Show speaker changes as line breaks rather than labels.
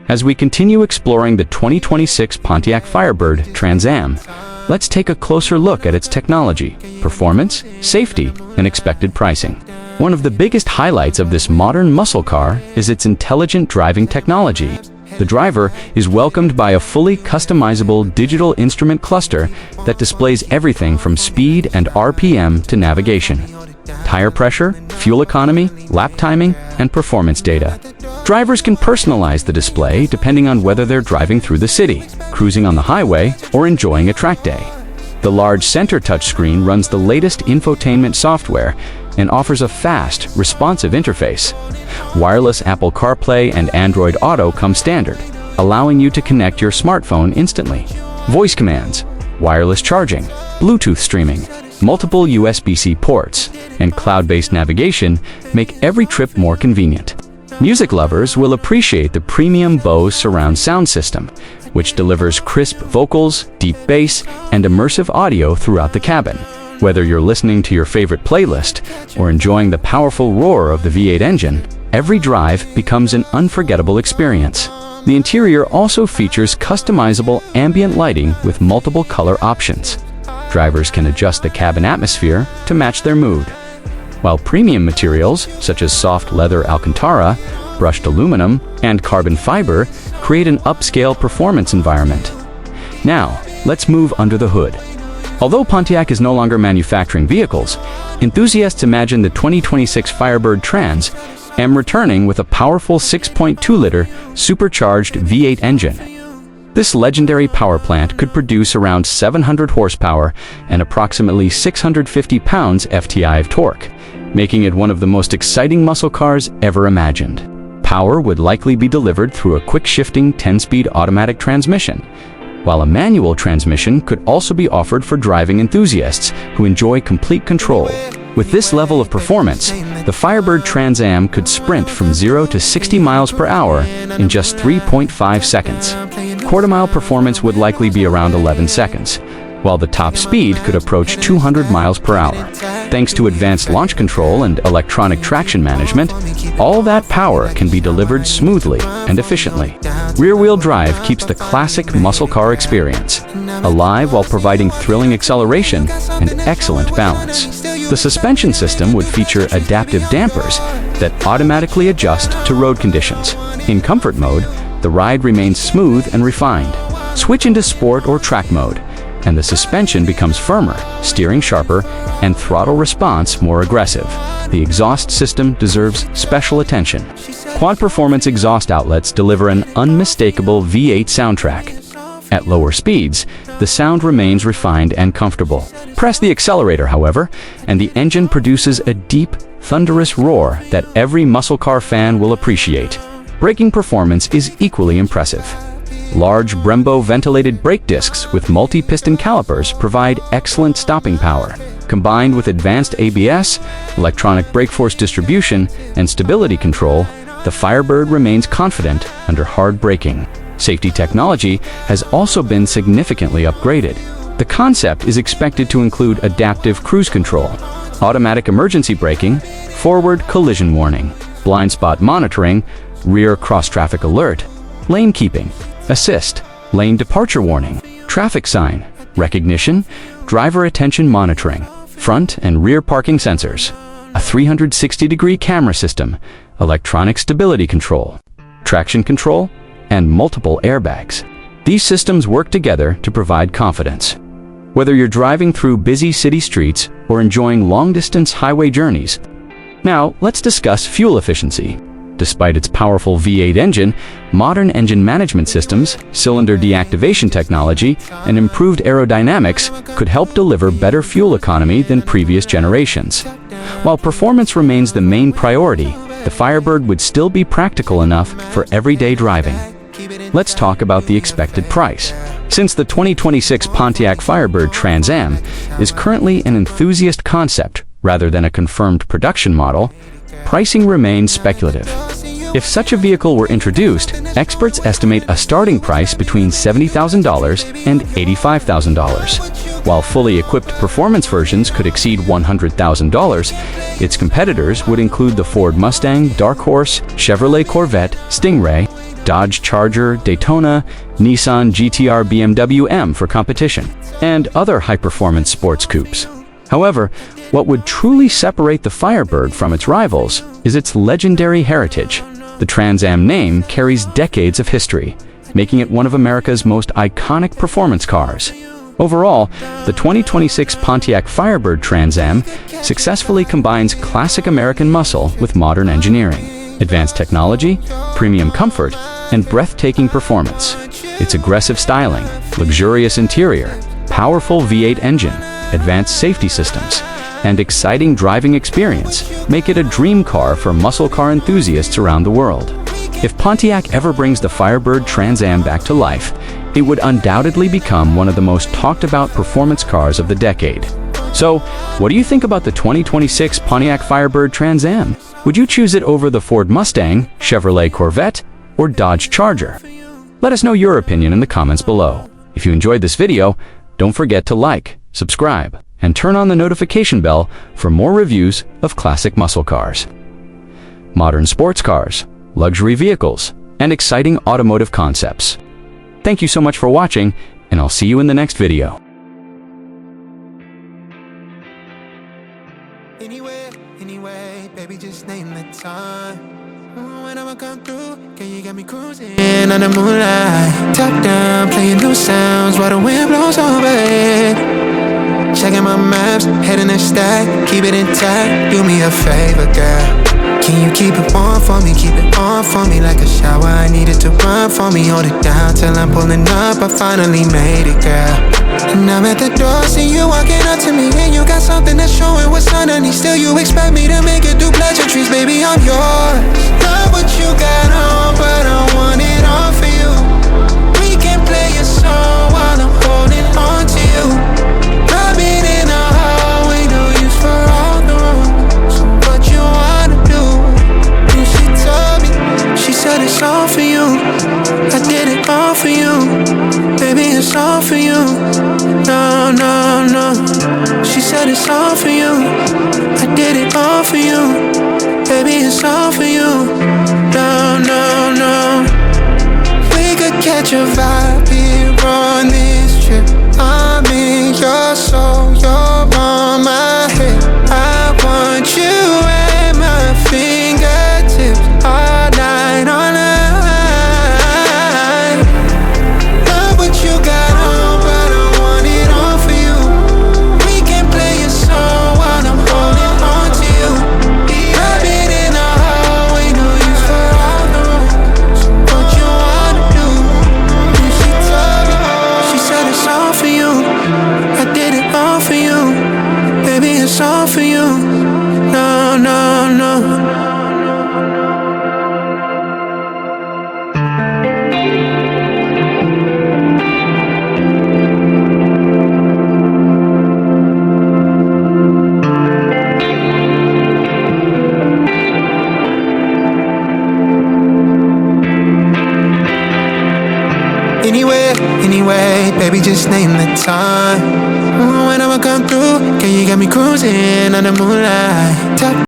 As we continue exploring the 2026 Pontiac Firebird Trans Am, let's take a closer look at its technology, performance, safety, and expected pricing. One of the biggest highlights of this modern muscle car is its intelligent driving technology. The driver is welcomed by a fully customizable digital instrument cluster that displays everything from speed and RPM to navigation, tire pressure, fuel economy, lap timing, and performance data. Drivers can personalize the display depending on whether they're driving through the city, cruising on the highway, or enjoying a track day. The large center touchscreen runs the latest infotainment software and offers a fast, responsive interface. Wireless Apple CarPlay and Android Auto come standard, allowing you to connect your smartphone instantly. Voice commands, wireless charging, Bluetooth streaming, multiple USB-C ports, and cloud-based navigation make every trip more convenient. Music lovers will appreciate the premium Bose surround sound system, which delivers crisp vocals, deep bass, and immersive audio throughout the cabin. Whether you're listening to your favorite playlist or enjoying the powerful roar of the V8 engine, every drive becomes an unforgettable experience. The interior also features customizable ambient lighting with multiple color options. Drivers can adjust the cabin atmosphere to match their mood, while premium materials such as soft leather Alcantara, brushed aluminum, and carbon fiber create an upscale performance environment. Now, let's move under the hood. Although Pontiac is no longer manufacturing vehicles, enthusiasts imagine the 2026 Firebird Trans Am returning with a powerful 6.2-liter supercharged V8 engine. This legendary power plant could produce around 700 horsepower and approximately 650 pounds FTI of torque, making it one of the most exciting muscle cars ever imagined. Power would likely be delivered through a quick-shifting 10-speed automatic transmission, while a manual transmission could also be offered for driving enthusiasts who enjoy complete control. With this level of performance, the Firebird Trans Am could sprint from 0 to 60 miles per hour in just 3.5 seconds. Quarter-mile performance would likely be around 11 seconds, while the top speed could approach 200 miles per hour. Thanks to advanced launch control and electronic traction management, all that power can be delivered smoothly and efficiently. Rear-wheel drive keeps the classic muscle car experience alive while providing thrilling acceleration and excellent balance. The suspension system would feature adaptive dampers that automatically adjust to road conditions. In comfort mode, the ride remains smooth and refined. Switch into sport or track mode, and the suspension becomes firmer, steering sharper, and throttle response more aggressive. The exhaust system deserves special attention. Quad performance exhaust outlets deliver an unmistakable V8 soundtrack. At lower speeds, the sound remains refined and comfortable. Press the accelerator, however, and the engine produces a deep, thunderous roar that every muscle car fan will appreciate. Braking performance is equally impressive. Large Brembo ventilated brake discs with multi-piston calipers provide excellent stopping power. Combined with advanced ABS, electronic brake force distribution, and stability control, the Firebird remains confident under hard braking. Safety technology has also been significantly upgraded. The concept is expected to include adaptive cruise control, automatic emergency braking, forward collision warning, blind spot monitoring, rear cross-traffic alert, lane keeping, assist, lane departure warning, traffic sign, recognition, driver attention monitoring, front and rear parking sensors, a 360-degree camera system, electronic stability control, traction control, and multiple airbags. These systems work together to provide confidence. Whether you're driving through busy city streets or enjoying long-distance highway journeys. Now, let's discuss fuel efficiency. Despite its powerful V8 engine, modern engine management systems, cylinder deactivation technology, and improved aerodynamics could help deliver better fuel economy than previous generations. While performance remains the main priority, the Firebird would still be practical enough for everyday driving. Let's talk about the expected price. Since the 2026 Pontiac Firebird Trans Am is currently an enthusiast concept rather than a confirmed production model, pricing remains speculative. If such a vehicle were introduced, experts estimate a starting price between $70,000 and $85,000. While fully equipped performance versions could exceed $100,000, its competitors would include the Ford Mustang, Dark Horse, Chevrolet Corvette, Stingray, Dodge Charger, Daytona, Nissan GT-R, BMW M for competition, and other high-performance sports coupes. However, what would truly separate the Firebird from its rivals is its legendary heritage. The Trans Am name carries decades of history, making it one of America's most iconic performance cars. Overall, the 2026 Pontiac Firebird Trans Am successfully combines classic American muscle with modern engineering, advanced technology, premium comfort, and breathtaking performance. Its aggressive styling, luxurious interior, powerful V8 engine, advanced safety systems, and exciting driving experience make it a dream car for muscle car enthusiasts around the world. If Pontiac ever brings the Firebird Trans Am back to life, it would undoubtedly become one of the most talked about performance cars of the decade. So, what do you think about the 2026 Pontiac Firebird Trans Am? Would you choose it over the Ford Mustang, Chevrolet Corvette, or Dodge Charger? Let us know your opinion in the comments below. If you enjoyed this video, don't forget to like, subscribe, and turn on the notification bell for more reviews of classic muscle cars, modern sports cars, luxury vehicles, and exciting automotive concepts. Thank you so much for watching, and I'll see you in the next video.
Anyway, baby, just name the time. When I'ma come through, can you get me cruising under moonlight? Top down, playing new sounds while the wind blows over it. Checking my maps, heading the stack, keep it intact. Do me a favor, girl. Can you keep it warm for me, keep it on for me like a shower? I needed to run for me, hold it down till I'm pulling up. I finally made it, girl. And I'm at the door, see you walking up to me, and you got something that's showing what's underneath. Still you expect me to make it through pleasantries, baby, I'm yours. Love what you got on, but I want it all for you. We can play a song while I'm holding on to you. Rubbing in the hallway, no use for all the room. So what you wanna do? And she told me, she said it's all for you. I did it all for you. Baby, it's all for you. No, no, no. She said it's all for you. I did it all for you. Baby, it's all for you. No, no, no. We could catch a vibe here on this trip. I'm in your soul, you're on my head. I want you at my fingertips all night, all night. Love what you got on, but I want it all for you. We can play a song while I'm holding on to you. Rubbing in the hallway, no use for all the room. So what you wanna do? And she told me, she said it's all for you. I did it all for you. Baby, it's all for you. No, no, no. Anyway, baby, just name the time. When I'ma come through, can you get me cruising under moonlight? Top